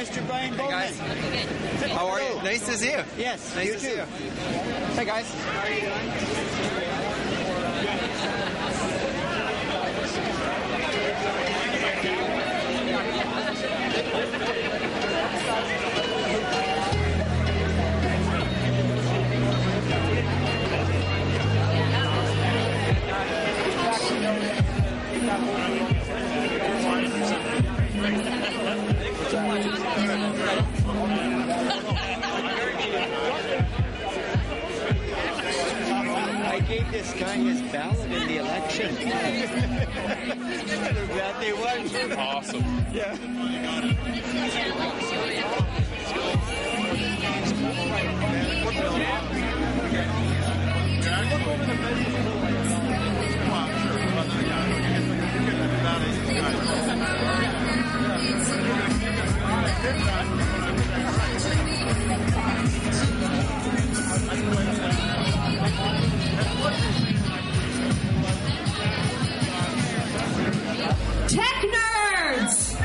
Mr. Brian Bowman. Hey guys. How are you? Nice to see you. Yes, nice you to too. see you. Hey guys. How are you I gave this guy his ballot in the election. I'm glad they won. Awesome. Yeah. Tech nerds!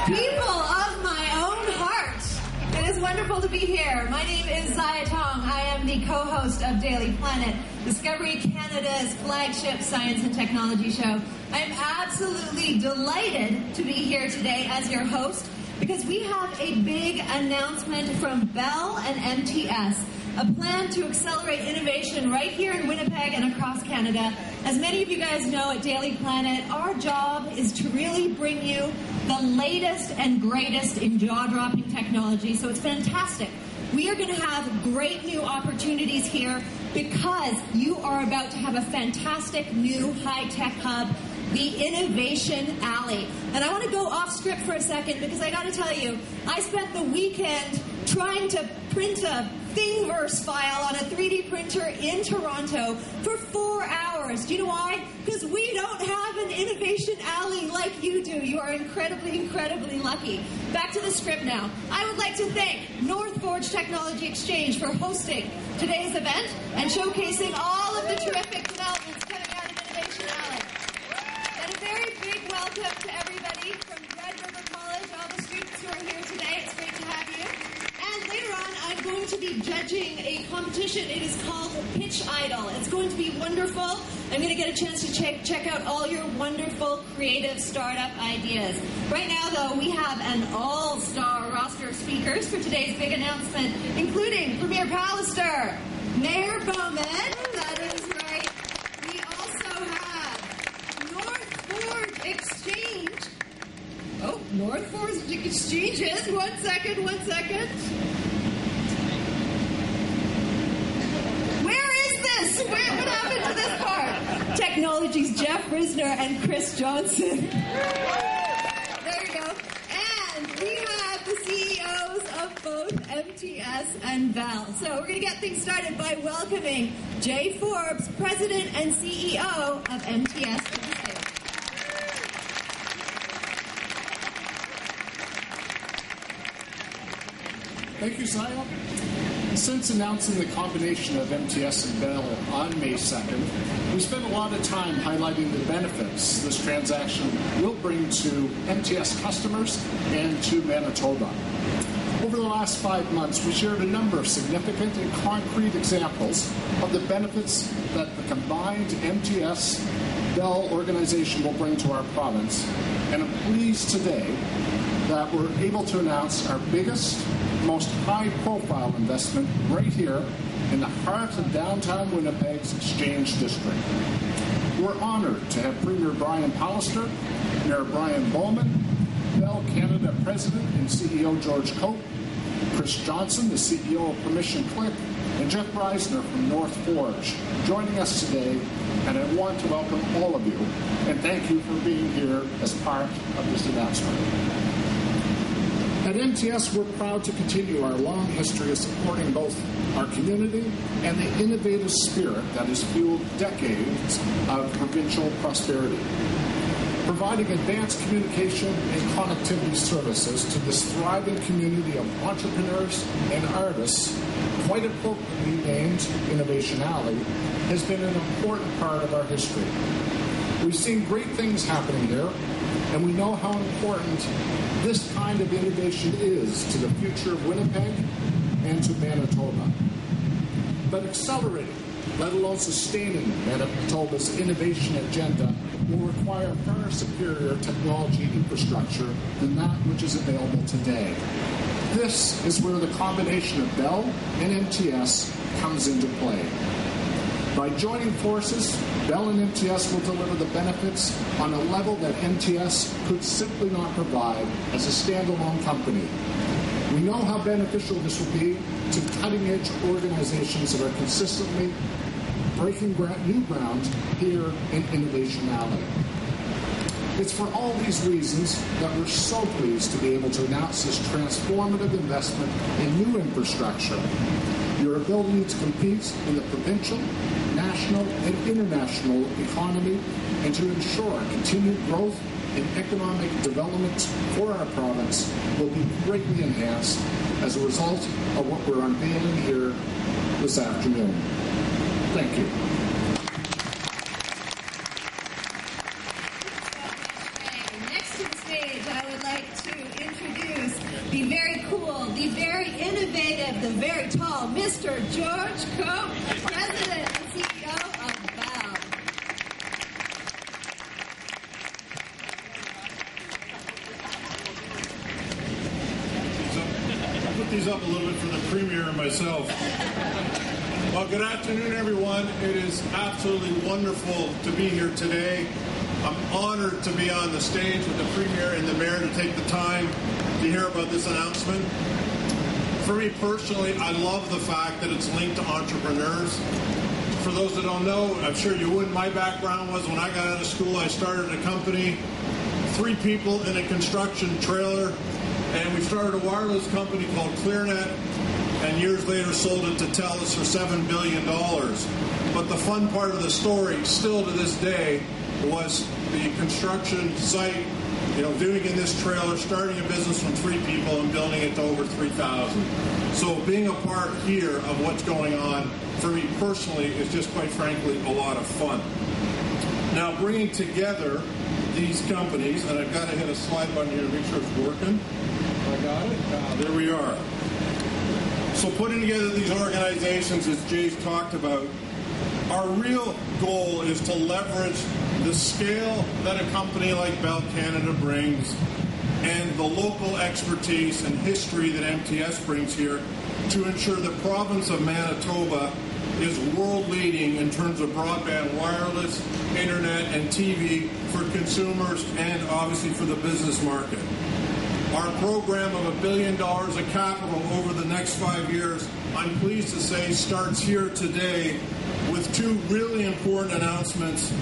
People of my own heart! It is wonderful to be here. My name is Zaya Tong. I am the co-host of Daily Planet, Discovery Canada's flagship science and technology show. I am absolutely delighted to be here today as your host because we have a big announcement from Bell and MTS, a plan to accelerate innovation right here in Winnipeg and across Canada. As many of you guys know at Daily Planet, our job is to really bring you the latest and greatest in jaw-dropping technology, so it's fantastic. We are going to have great new opportunities here because you are about to have a fantastic new high-tech hub, the Innovation Alley. And I want to go off script for a second because I got to tell you, I spent the weekend trying to print a Thingiverse file on a 3D printer in Toronto for 4 hours. Do you know why? Because we don't have an Innovation Alley like you do. You are incredibly, incredibly lucky. Back to the script now. I would like to thank North Forge Technology Exchange for hosting today's event and showcasing all of the terrific developments coming out of Innovation Alley. And a very big welcome to everybody from Red River College, all the students who are here today. It's great to have you. And later on, I'm going to be judging a competition. It is called Pitch Idol. It's going to be wonderful. I'm going to get a chance to check out all your wonderful, creative startup ideas. Right now, though, we have an all-star roster of speakers for today's big announcement, including Premier Pallister, Mayor Bowman, that is right. We also have North Forge Exchange. Oh, North Forge Exchanges. One second. Where is this? What happened to this part? Technology's Jeff Risner and Chris Johnson. There you go. And we have the CEOs of both MTS and Bell. So we're going to get things started by welcoming Jay Forbes, President and CEO of MTS. To the stage. Thank you, Zaya. Since announcing the combination of MTS and Bell on May 2nd, we spent a lot of time highlighting the benefits this transaction will bring to MTS customers and to Manitoba. Over the last 5 months, we shared a number of significant and concrete examples of the benefits that the combined MTS-Bell organization will bring to our province, and I'm pleased today that we're able to announce our biggest, most high-profile investment right here in the heart of downtown Winnipeg's Exchange District. We're honored to have Premier Brian Pallister, Mayor Brian Bowman, Bell Canada President and CEO George Cope, Chris Johnson, the CEO of Permission Click, and Jeff Reisner from North Forge joining us today, and I want to welcome all of you and thank you for being here as part of this announcement. At MTS, we're proud to continue our long history of supporting both our community and the innovative spirit that has fueled decades of provincial prosperity. Providing advanced communication and connectivity services to this thriving community of entrepreneurs and artists, quite appropriately named Innovation Alley, has been an important part of our history. We've seen great things happening here, and we know how important this kind of innovation is to the future of Winnipeg and to Manitoba. But accelerating, let alone sustaining Manitoba's innovation agenda will require far superior technology infrastructure than that which is available today. This is where the combination of Bell and MTS comes into play. By joining forces, Bell and MTS will deliver the benefits on a level that MTS could simply not provide as a standalone company. We know how beneficial this will be to cutting-edge organizations that are consistently breaking new ground here in Innovation Alley. It's for all these reasons that we're so pleased to be able to announce this transformative investment in new infrastructure. Your ability to compete in the provincial, national, and international economy, and to ensure continued growth and economic development for our province will be greatly enhanced as a result of what we're unveiling here this afternoon. Thank you. Next to the stage, I would like to introduce the very cool, the very innovative, the very tall Mr. George Cope, President and CEO of Bell. I'll put these up a little bit for the Premier and myself. Well, good afternoon, everyone. It is absolutely wonderful to be here today. I'm honored to be on the stage with the Premier and the Mayor to take the time to hear about this announcement. For me personally, I love the fact that it's linked to entrepreneurs. For those that don't know, I'm sure you wouldn't. My background was when I got out of school, I started a company, 3 people in a construction trailer, and we started a wireless company called ClearNet, and years later sold it to TELUS for $7 billion. But the fun part of the story, still to this day, was the construction site, doing in this trailer, starting a business from 3 people and building it to over 3,000. So being a part here of what's going on, for me personally, is just quite frankly a lot of fun. Now, bringing together these companies, and I've got to hit a slide button here to make sure it's working. I got it. There we are. So putting together these organizations, as Jay's talked about, our real goal is to leverage the scale that a company like Bell Canada brings and the local expertise and history that MTS brings here to ensure the province of Manitoba is world-leading in terms of broadband wireless, internet, and TV for consumers and obviously for the business market. Our program of $1 billion of capital over the next 5 years, I'm pleased to say, starts here today with 2 really important announcements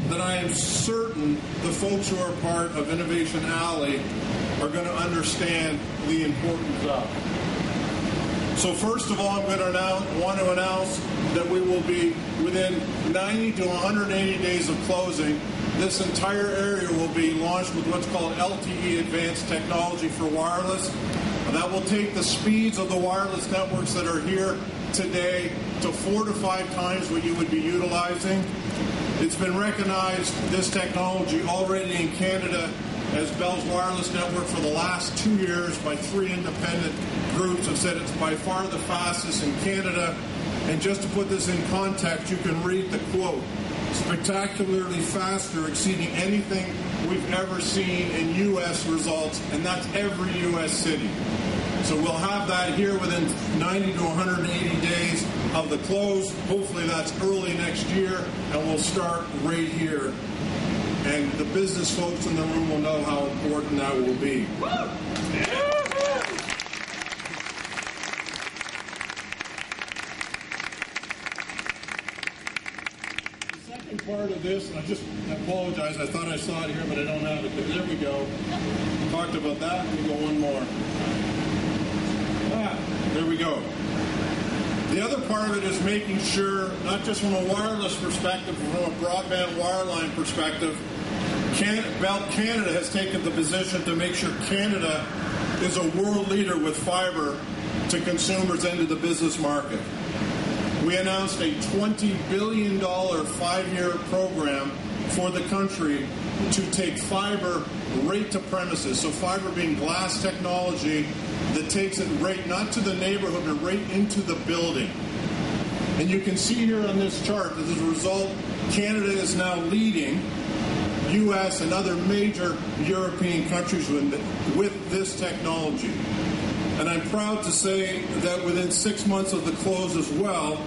that I am certain the folks who are part of Innovation Alley are going to understand the importance of. So first of all, I'm going to want to announce that we will be within 90 to 180 days of closing. This entire area will be launched with what's called LTE Advanced Technology for Wireless. And that will take the speeds of the wireless networks that are here today to 4 to 5 times what you would be utilizing. It's been recognized, this technology, already in Canada as Bell's wireless network for the last 2 years by 3 independent groups have said it's by far the fastest in Canada. And just to put this in context, you can read the quote. spectacularly faster, exceeding anything we've ever seen in U.S. results, and that's every U.S. city. So we'll have that here within 90 to 180 days of the close. Hopefully that's early next year, and we'll start right here. And the business folks in the room will know how important that will be. The second part of this, I apologize, I thought I saw it here, but I don't have it. There we go. Talked about that. Let me go one more. There we go. The other part of it is making sure, not just from a wireless perspective, but from a broadband wireline perspective, Bell Canada has taken the position to make sure Canada is a world leader with fiber to consumers and to the business market. We announced a $20 billion 5-year program for the country to take fiber right to premises. So fiber being glass technology that takes it right, not to the neighborhood, but right into the building. And you can see here on this chart that as a result, Canada is now leading U.S. and other major European countries with this technology. And I'm proud to say that within 6 months of the close as well,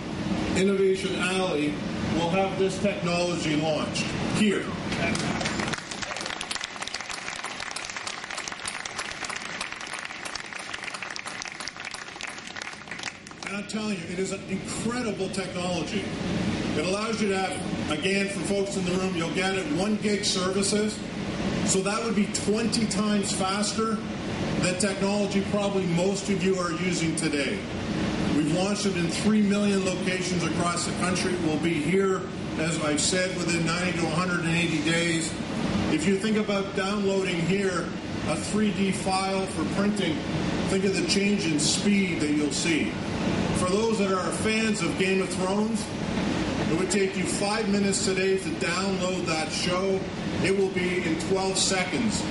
Innovation Alley will have this technology launched here. And I'm telling you, it is an incredible technology. It allows you to have, again, for folks in the room, you'll get it 1 gig services. So that would be 20 times faster than technology probably most of you are using today. We've launched it in 3 million locations across the country. We'll be here, as I've said, within 90 to 180 days. If you think about downloading here a 3D file for printing, think of the change in speed that you'll see. For those that are fans of Game of Thrones, it would take you 5 minutes today to download that show. It will be in 12 seconds.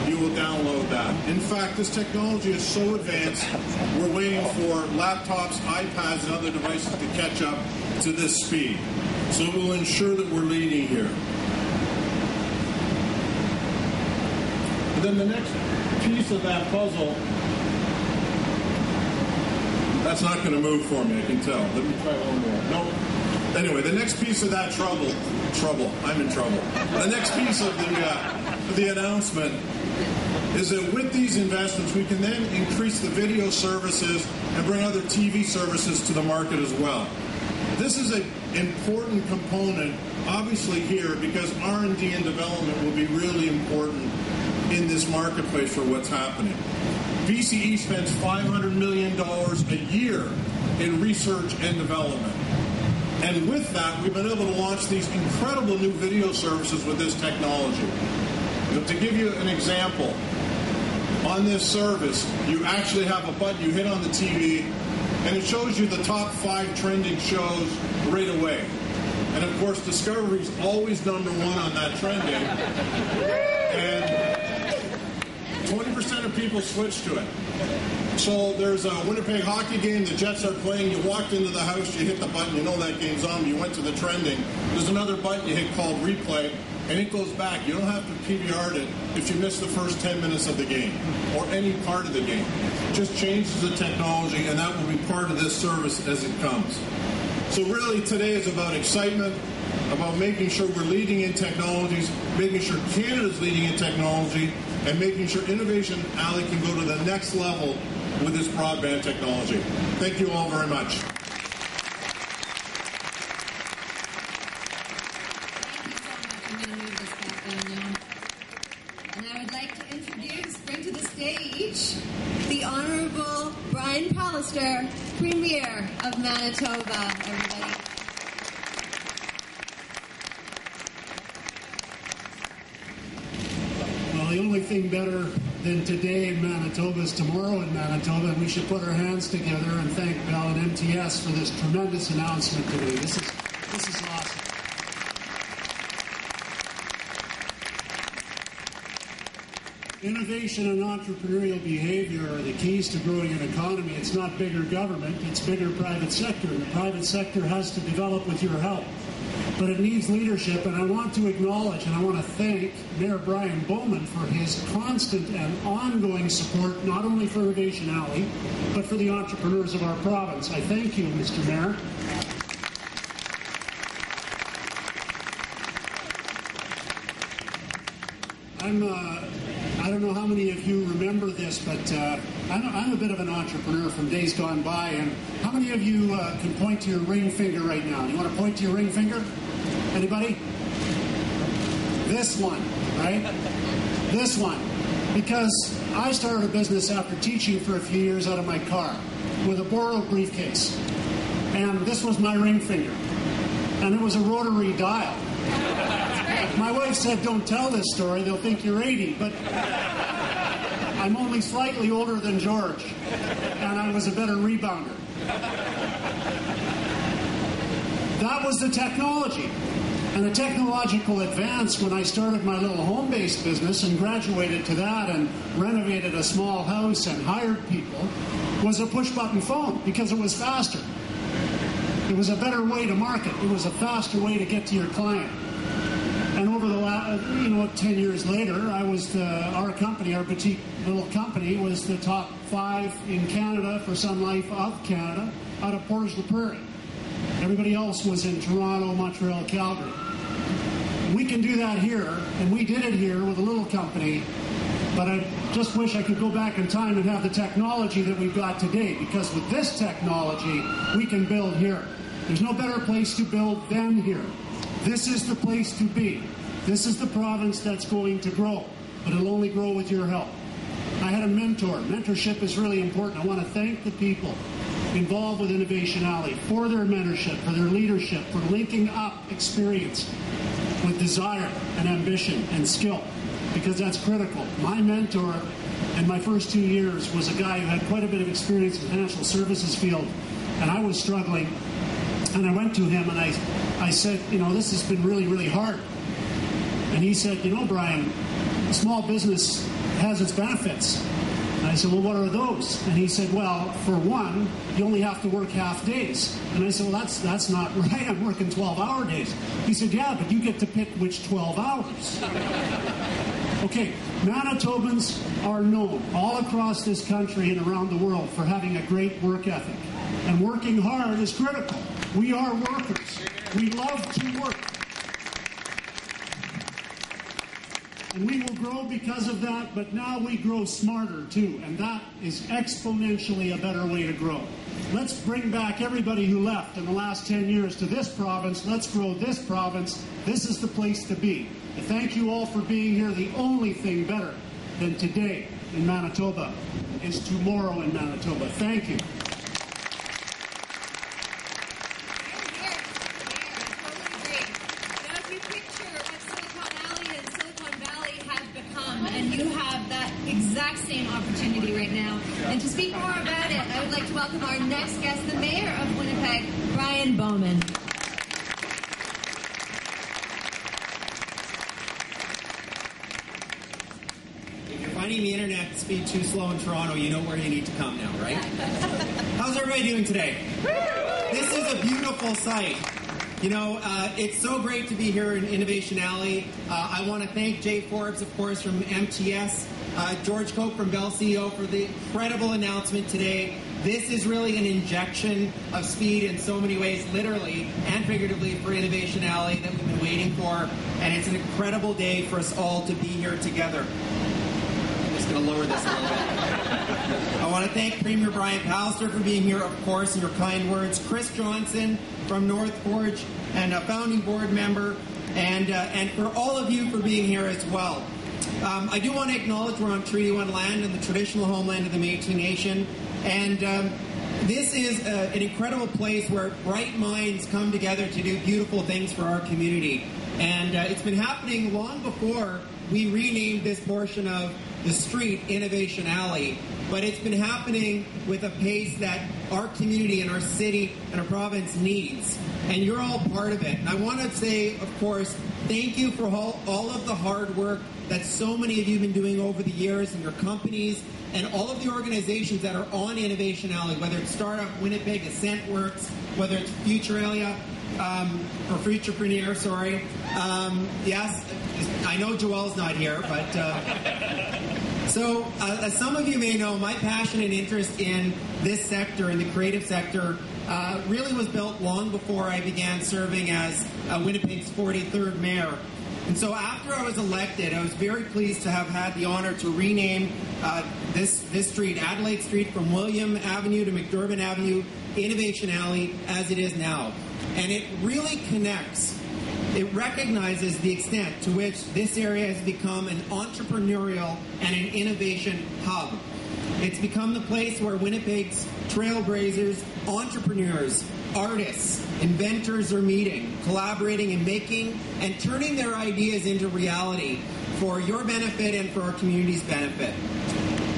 You will download that. In fact, this technology is so advanced, we're waiting for laptops, iPads, and other devices to catch up to this speed. So it will ensure that we're leading here. And then the next piece of that puzzle, that's not going to move for me, I can tell. Let me try one more. No. Anyway, the next piece of that trouble, I'm in trouble. The next piece of the announcement is that with these investments, we can then increase the video services and bring other TV services to the market as well. This is an important component, obviously here, because R&D and development will be really important in this marketplace for what's happening. BCE spends $500 million a year in research and development. And with that, we've been able to launch these incredible new video services with this technology. To give you an example, on this service, you actually have a button you hit on the TV, and it shows you the top 5 trending shows right away. And of course, Discovery's always #1 on that trending. And 20% of people switch to it. So there's a Winnipeg hockey game, the Jets are playing, you walked into the house, you hit the button, you know that game's on, you went to the trending. There's another button you hit called replay, and it goes back. You don't have to PVR it if you miss the first 10 minutes of the game or any part of the game. It just changes the technology, and that will be part of this service as it comes. So really today is about excitement, about making sure we're leading in technologies, making sure Canada's leading in technology, and making sure Innovation Alley can go to the next level with this broadband technology. Thank you all very much. Thank you so much. I'm going to move this back down now. And I would like to introduce, bring to the stage, the Honorable Brian Pallister, Premier of Manitoba, everybody. The only thing better than today in Manitoba is tomorrow in Manitoba, and we should put our hands together and thank Bell and MTS for this tremendous announcement today. This is awesome. Innovation and entrepreneurial behavior are the keys to growing an economy. It's not bigger government, it's bigger private sector. The private sector has to develop with your help. but it needs leadership, and I want to acknowledge and I want to thank Mayor Brian Bowman for his constant and ongoing support, not only for Innovation Alley, but for the entrepreneurs of our province. I thank you, Mr. Mayor. I don't know how many of you remember this, but I'm a bit of an entrepreneur from days gone by. And how many of you can point to your ring finger right now? You want to point to your ring finger? Anybody? This one, right? This one. Because I started a business after teaching for a few years out of my car with a borrowed briefcase. And this was my ring finger. And it was a rotary dial. My wife said, don't tell this story, they'll think you're 80, but I'm only slightly older than George, and I was a better rebounder. That was the technology. And the technological advance when I started my little home-based business and graduated to that and renovated a small house and hired people was a push-button phone because it was faster. It was a better way to market. It was a faster way to get to your client. And over the last, 10 years later, I was our company, our boutique little company, was the top 5 in Canada for Sun Life of Canada out of Portage la Prairie. Everybody else was in Toronto, Montreal, Calgary. We can do that here, and we did it here with a little company, but I just wish I could go back in time and have the technology that we've got today, because with this technology, we can build here. There's no better place to build than here. This is the place to be. This is the province that's going to grow, but it'll only grow with your help. I had a mentor. Mentorship is really important. I want to thank the people involved with Innovation Alley for their mentorship, for their leadership, for linking up experience with desire and ambition and skill, because that's critical. My mentor in my first 2 years was a guy who had quite a bit of experience in the financial services field, and I was struggling. And I went to him and I said, this has been really, really hard. And he said, Brian, small business has its benefits. And I said, well, what are those? And he said, well, for one, you only have to work half days. And I said, well, that's not right. I'm working 12-hour days. He said, yeah, but you get to pick which 12 hours. Okay, Manitobans are known all across this country and around the world for having a great work ethic. And working hard is critical. We are workers. We love to work. And we will grow because of that, but now we grow smarter too, and that is exponentially a better way to grow. Let's bring back everybody who left in the last 10 years to this province. Let's grow this province. This is the place to be. I thank you all for being here. The only thing better than today in Manitoba is tomorrow in Manitoba. Thank you. Exact same opportunity right now. And to speak more about it, I would like to welcome our next guest, the Mayor of Winnipeg, Brian Bowman. If you're finding the internet speed too slow in Toronto, you know where you need to come now, right? How's everybody doing today? This is a beautiful site. It's so great to be here in Innovation Alley. I want to thank Jay Forbes, of course, from MTS, George Cope from Bell CEO for the incredible announcement today. This is really an injection of speed in so many ways, literally and figuratively, for Innovation Alley that we've been waiting for. And it's an incredible day for us all to be here together. I'm just going to lower this a little bit. I want to thank Premier Brian Pallister for being here, of course, and your kind words. Chris Johnson from North Forge and a founding board member, and for all of you for being here as well. I do want to acknowledge we're on Treaty 1 land and the traditional homeland of the Métis Nation, and this is an incredible place where bright minds come together to do beautiful things for our community. And it's been happening long before we renamed this portion of the street Innovation Alley, but it's been happening with a pace that our community and our city and our province needs. And you're all part of it. And I want to say, of course, thank you for all of the hard work that so many of you have been doing over the years in your companies and all of the organizations that are on Innovation Alley, whether it's Startup Winnipeg, AscentWorks, whether it's Futuralia, or Futurepreneur, sorry. Yes, I know Joelle's not here, but... So, as some of you may know, my passion and interest in this sector, in the creative sector, really was built long before I began serving as Winnipeg's 43rd mayor. And so after I was elected, I was very pleased to have had the honor to rename this street, Adelaide Street, from William Avenue to McDermott Avenue, Innovation Alley, as it is now. And it really connects. It recognizes the extent to which this area has become an entrepreneurial and an innovation hub. It's become the place where Winnipeg's trailblazers, entrepreneurs, artists, inventors are meeting, collaborating and making and turning their ideas into reality for your benefit and for our community's benefit.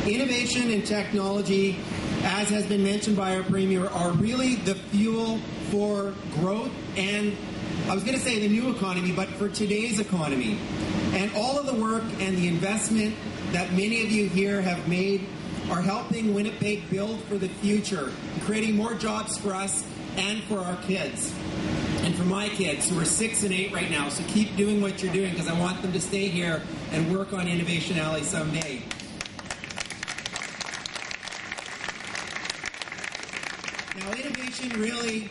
Innovation and technology, as has been mentioned by our Premier, are really the fuel for growth and, I was going to say the new economy, but for today's economy. And all of the work and the investment that many of you here have made are helping Winnipeg build for the future, creating more jobs for us and for our kids. And for my kids, who are 6 and 8 right now. So keep doing what you're doing, because I want them to stay here and work on Innovation Alley someday. Now, innovation really,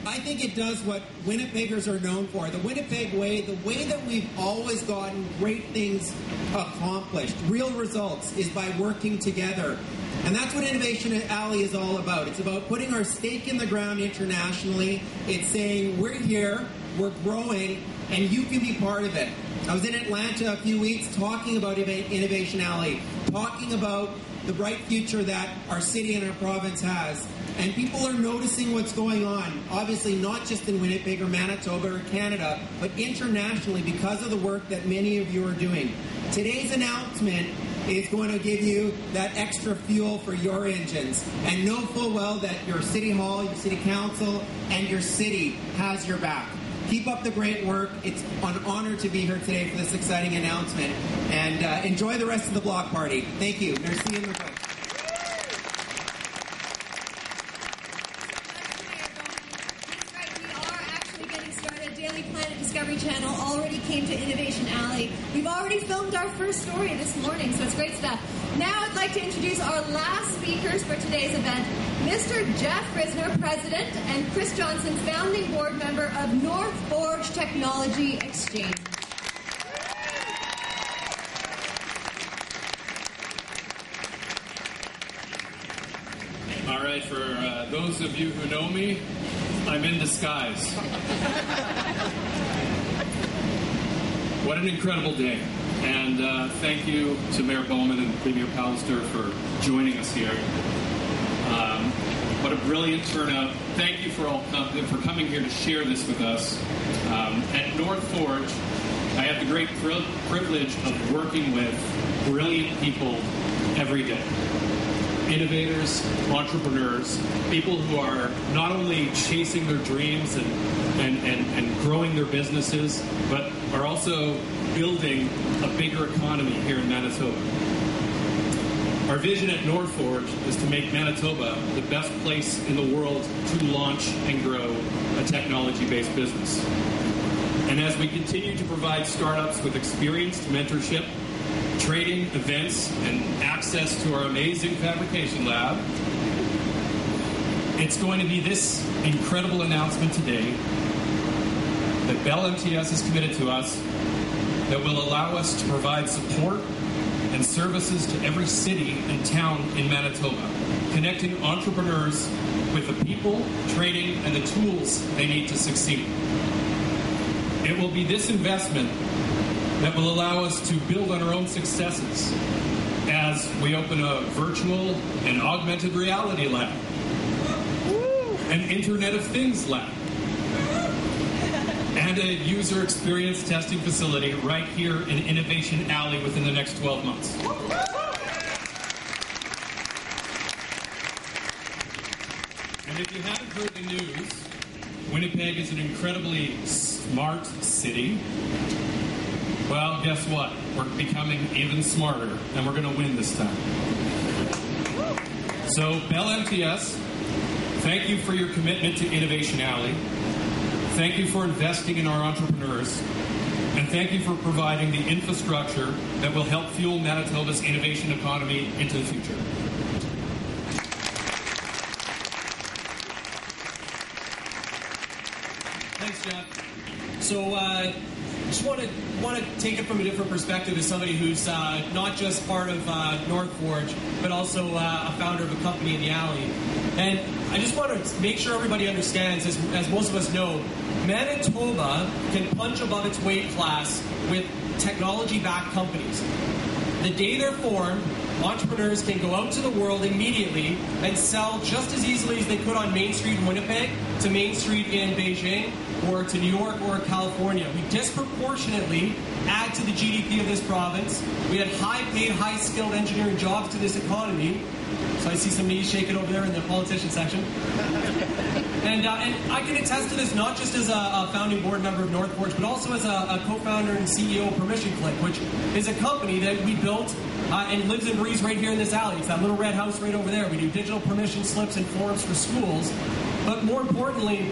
I think it does what Winnipeggers are known for. The Winnipeg way, the way that we've always gotten great things accomplished, real results, is by working together. And that's what Innovation Alley is all about. It's about putting our stake in the ground internationally. It's saying, we're here, we're growing, and you can be part of it. I was in Atlanta a few weeks talking about Innovation Alley, talking about the bright future that our city and our province has. And people are noticing what's going on, obviously not just in Winnipeg or Manitoba or Canada, but internationally because of the work that many of you are doing. Today's announcement is going to give you that extra fuel for your engines. And know full well that your city hall, your city council, and your city has your back. Keep up the great work. It's an honor to be here today for this exciting announcement. And enjoy the rest of the block party. Thank you. Merci and beaucoup. Daily Planet Discovery Channel already came to Innovation Alley. We've already filmed our first story this morning, so it's great stuff. Now I'd like to introduce our last speakers for today's event, Mr. Jeff Risner, President, and Chris Johnson, founding board member of North Forge Technology Exchange. All right, for those of you who know me, I'm in disguise. What an incredible day. And thank you to Mayor Bowman and Premier Pallister for joining us here. What a brilliant turnout. Thank you for coming here to share this with us. At North Forge, I have the great privilege of working with brilliant people every day. Innovators, entrepreneurs, people who are not only chasing their dreams and growing their businesses, but are also building a bigger economy here in Manitoba. Our vision at North Forge is to make Manitoba the best place in the world to launch and grow a technology-based business. And as we continue to provide startups with experienced mentorship, training, events, and access to our amazing fabrication lab, it's going to be this incredible announcement today that Bell MTS is committed to us that will allow us to provide support and services to every city and town in Manitoba, connecting entrepreneurs with the people, training, and the tools they need to succeed. It will be this investment that will allow us to build on our own successes as we open a virtual and augmented reality lab, an Internet of Things lab, and a user experience testing facility right here in Innovation Alley within the next 12 months. And if you haven't heard the news, Winnipeg is an incredibly smart city. Well, guess what? We're becoming even smarter, and we're going to win this time. So, Bell MTS, thank you for your commitment to Innovation Alley. Thank you for investing in our entrepreneurs. And thank you for providing the infrastructure that will help fuel Manitoba's innovation economy into the future. Thanks, Jeff. So, just want to take it from a different perspective as somebody who's not just part of North Forge, but also a founder of a company in the Alley. And I just want to make sure everybody understands, as most of us know, Manitoba can punch above its weight class with technology-backed companies. The day they're formed, entrepreneurs can go out to the world immediately and sell just as easily as they could on Main Street in Winnipeg to Main Street in Beijing or to New York or California. We disproportionately add to the GDP of this province. We add high-paid, high-skilled engineering jobs to this economy. So I see some knees shaking over there in the politician section. And I can attest to this not just as a founding board member of North Forge, but also as a co-founder and CEO of Permission Click, which is a company that we built and lives and breathes right here in this alley. It's that little red house right over there. We do digital permission slips and forms for schools. But more importantly,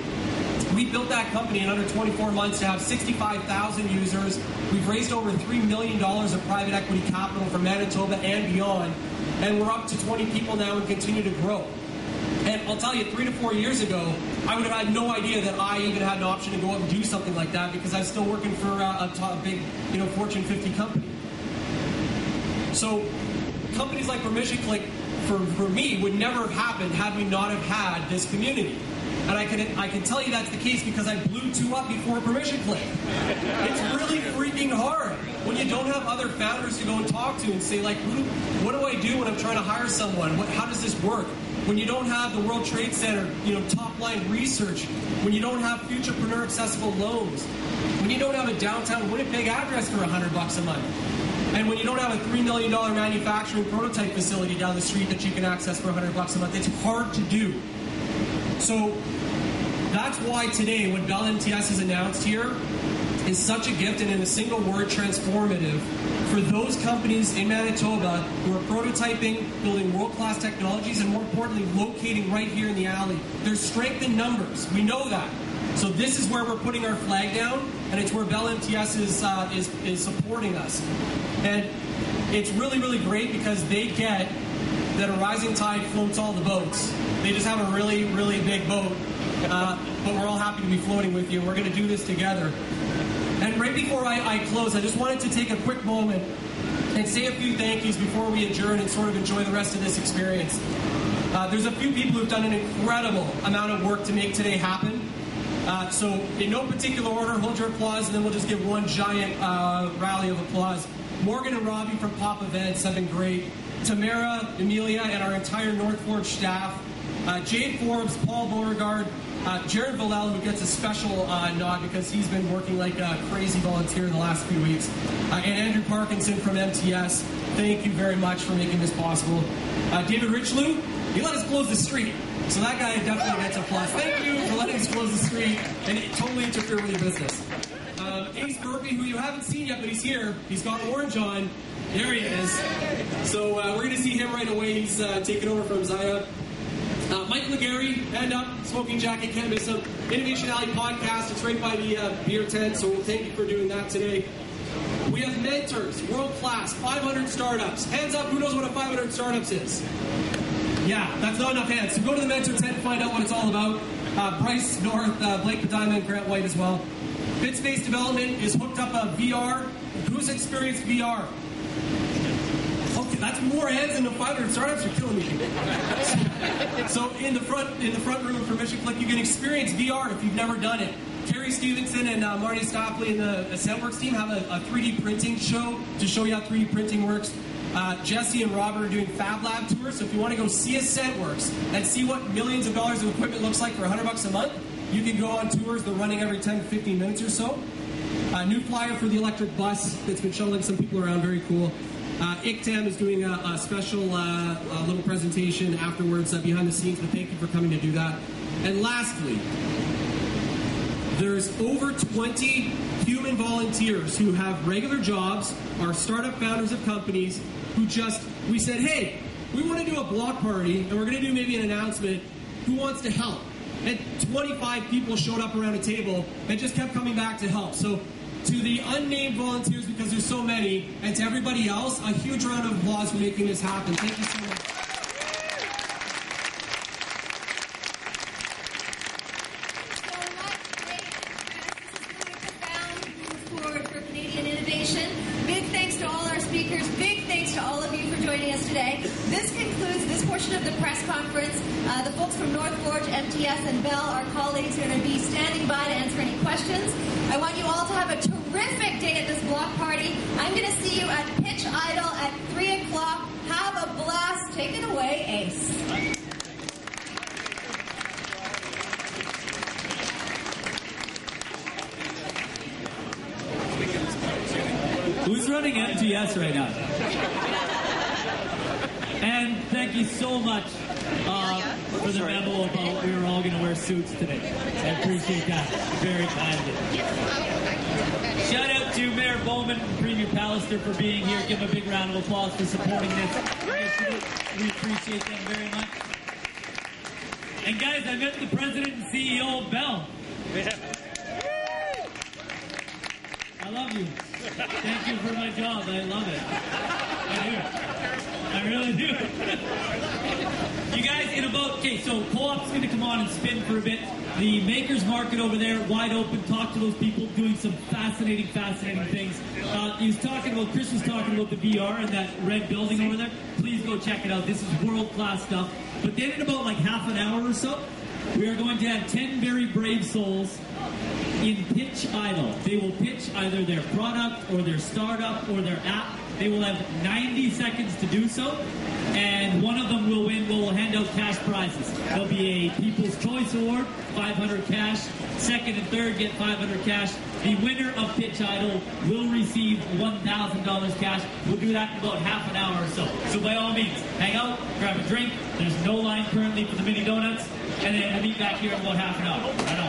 we built that company in under 24 months to have 65,000 users. We've raised over $3 million of private equity capital from Manitoba and beyond. And we're up to 20 people now and continue to grow. And I'll tell you, 3 to 4 years ago, I would have had no idea that I even had an option to go out and do something like that because I was still working for a big, Fortune 50 company. So companies like Permission Click, for me, would never have happened had we not have had this community. And I can tell you that's the case because I blew 2 up before Permission Click. It's really freaking hard when you don't have other founders to go and talk to and say, like, what do I do when I'm trying to hire someone? How does this work? When you don't have the World Trade Center, top-line research, when you don't have futurepreneur accessible loans, when you don't have a downtown Winnipeg address for $100 a month, and when you don't have a $3 million manufacturing prototype facility down the street that you can access for $100 a month, it's hard to do. So that's why today, what Bell MTS has announced here is such a gift and in a single word, transformative for those companies in Manitoba who are prototyping, building world-class technologies, and more importantly, locating right here in the alley. There's strength in numbers. We know that. So this is where we're putting our flag down, and it's where Bell MTS is supporting us. And it's really, really great because they get that a rising tide floats all the boats. They just have a really, really big boat, but we're all happy to be floating with you. We're going to do this together. And right before I close, I just wanted to take a quick moment and say a few thank yous before we adjourn and sort of enjoy the rest of this experience. There's a few people who've done an incredible amount of work to make today happen. So in no particular order, hold your applause, and then we'll just give one giant rally of applause. Morgan and Robbie from Pop Events have been great. Tamara, Amelia, and our entire North Forge staff. Jade Forbes, Paul Beauregard, Jared Villel, who gets a special nod because he's been working like a crazy volunteer the last few weeks, and Andrew Parkinson from MTS. Thank you very much for making this possible. David Richelieu, he let us close the street, so that guy definitely gets applause. Thank you for letting us close the street and totally interfere with your business. Ace Burpee, who you haven't seen yet, but he's here. He's got orange on. There he is. So we're going to see him right away. He's taking over from Zaya. Mike Legary, Hand Up, Smoking Jacket, Can't Miss Him. Innovation Alley podcast. It's right by the beer tent, so thank you for doing that today. We have mentors, world class, 500 startups. Hands up, who knows what a 500 startups is? Yeah, that's not enough hands. So go to the mentor tent and find out what it's all about. Bryce North, Blake Padima, and Grant White as well. BitSpace Development is hooked up a VR. Who's experienced VR? Okay, that's more hands than the 500 startups. You're killing me. So in the front room of Permission Click, you can experience VR if you've never done it. Terry Stevenson and Marty Stapley and the Ascentworks team have a 3D printing show to show you how 3D printing works. Jesse and Robert are doing Fab Lab tours, so if you want to go see Ascentworks and see what millions of dollars of equipment looks like for $100 a month, you can go on tours. They're running every 10 to 15 minutes or so. New flyer for the electric bus that's been shuttling some people around. Very cool. ICTAM is doing a special little presentation afterwards behind the scenes, but thank you for coming to do that. And lastly, there's over 20 human volunteers who have regular jobs, are startup founders of companies, who we said, hey, we want to do a block party, and we're going to do maybe an announcement. Who wants to help? And 25 people showed up around a table and just kept coming back to help. So to the unnamed volunteers, because there's so many, and to everybody else, a huge round of applause for making this happen. Thank you so much. This concludes this portion of the press conference. The folks from North Forge, MTS, and Bell, our colleagues, are going to be standing by to answer any questions. I want you all to have a terrific day at this block party. I'm going to see you at Pitch Idol at 3 o'clock. Have a blast. Take it away, Ace. Who's running MTS right now? And thank you so much for the memo about we were all going to wear suits today. I appreciate that very kindly. Shout out to Mayor Bowman and Premier Pallister for being here. Give them a big round of applause for supporting this initiative. We appreciate them very much. And guys, I met the president and CEO of Bell. I love you. Thank you for my job. I love it. I do. I really do. You guys, in about, okay, so Co-op's going to come on and spin for a bit. The Makers Market over there, wide open. Talk to those people doing some fascinating things. He was talking about, Chris was talking about the VR and that red building over there. Please go check it out. This is world-class stuff. But then in about like half an hour or so, we are going to have 10 very brave souls in Pitch Idol. They will pitch either their product or their startup or their app. They will have 90 seconds to do so, and one of them will win. We'll hand out cash prizes. There'll be a People's Choice Award, 500 cash. Second and third get 500 cash. The winner of Pitch Idol will receive $1,000 cash. We'll do that in about half an hour or so. So by all means, hang out, grab a drink. There's no line currently for the mini donuts, and then we'll meet back here in about half an hour. Right on.